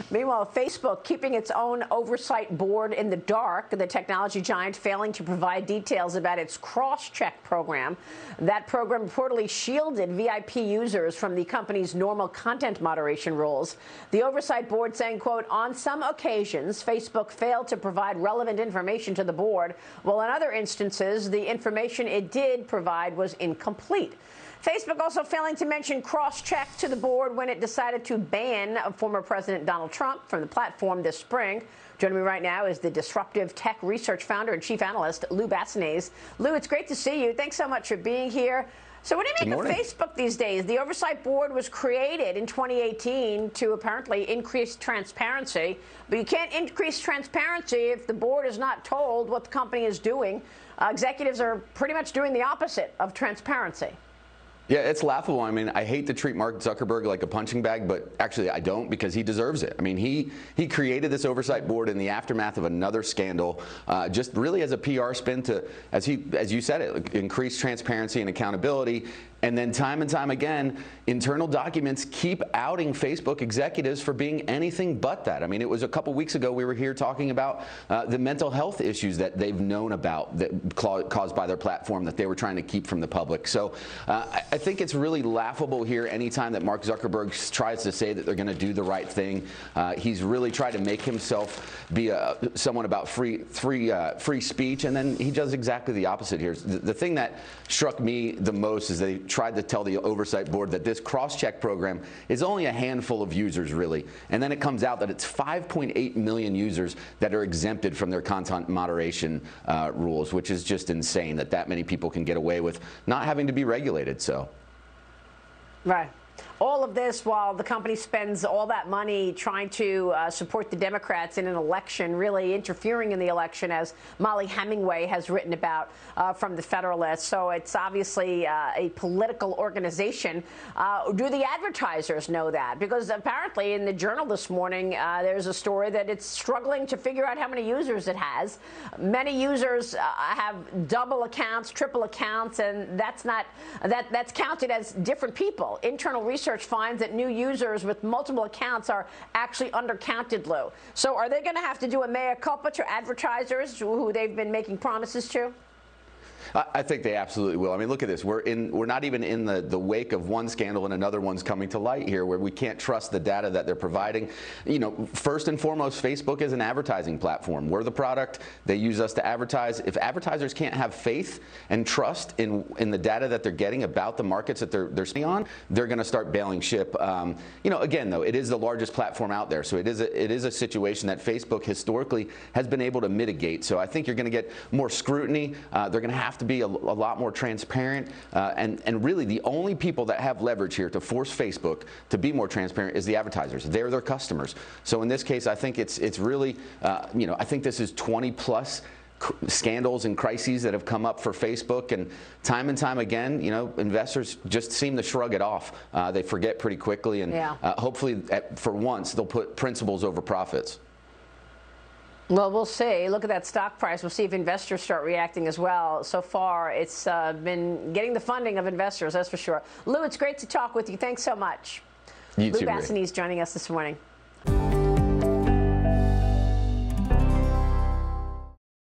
Meanwhile, Facebook keeping its own oversight board in the dark, the technology giant failing to provide details about its cross-check program. That program reportedly shielded VIP users from the company's normal content moderation rules. The oversight board saying, quote, on some occasions, Facebook failed to provide relevant information to the board, while in other instances, the information it did provide was incomplete. Facebook also failing to mention cross-check to the board when it decided to ban former President Donald Trump from the platform this spring. Joining me right now is the disruptive tech research founder and chief analyst, Lou Basenese. Lou, it's great to see you. Thanks so much for being here. So what do you make of Facebook these days? The oversight board was created in 2018 to apparently increase transparency, but you can't increase transparency if the board is not told what the company is doing. Executives are pretty much doing the opposite of transparency. Yeah, it's laughable. I mean, I hate to treat Mark Zuckerberg like a punching bag, but actually I don't, because he deserves it. I mean, he created this oversight board in the aftermath of another scandal, just really as a PR spin to, as you said it, increase transparency and accountability. And then time and time again, internal documents keep outing Facebook executives for being anything but that. I mean, it was a couple weeks ago we were here talking about the mental health issues that they've known about that caused by their platform that they were trying to keep from the public. So I think it's really laughable here anytime that Mark Zuckerberg tries to say that they're going to do the right thing. He's really tried to make himself be someone about free speech, and then he does exactly the opposite here. The thing that struck me the most is they tried to tell the oversight board that this cross-check program is only a handful of users, really. And then it comes out that it's 5.8 million users that are exempted from their content moderation rules, which is just insane that many people can get away with not having to be regulated. So, right. All of this while the company spends all that money trying to support the Democrats in an election, really interfering in the election, as Molly Hemingway has written about from the Federalist. So it's obviously a political organization. Do the advertisers know that? Because apparently in the Journal this morning, there's a story that it's struggling to figure out how many users it has. Many users have double accounts, triple accounts, and that's counted as different people. Internal research finds that new users with multiple accounts are actually undercounted, Lou. So are they going to have to do a mea culpa to advertisers who they've been making promises to? I think they absolutely will. I mean, look at this. We're not even in the wake of one scandal and another one's coming to light here, where we can't trust the data that they're providing. You know, first and foremost, Facebook is an advertising platform. We're the product. They use us to advertise. If advertisers can't have faith and trust in the data that they're getting about the markets that they're spending on, they're going to start bailing ship. You know, again, though, it is the largest platform out there, so it is a situation that Facebook historically has been able to mitigate. So I think you're going to get more scrutiny. They're going to have to be a lot more transparent, and really the only people that have leverage here to force Facebook to be more transparent is the advertisers. They're their customers. So in this case, I think it's really, you know, I think this is 20+ scandals and crises that have come up for Facebook, and time again, you know, investors just seem to shrug it off. They forget pretty quickly, and hopefully for once they'll put principles over profits. Well, we'll see. Look at that stock price. We'll see if investors start reacting as well. So far, it's been getting the funding of investors, that's for sure. Lou, it's great to talk with you. Thanks so much. You too, Lou Basenese joining us this morning.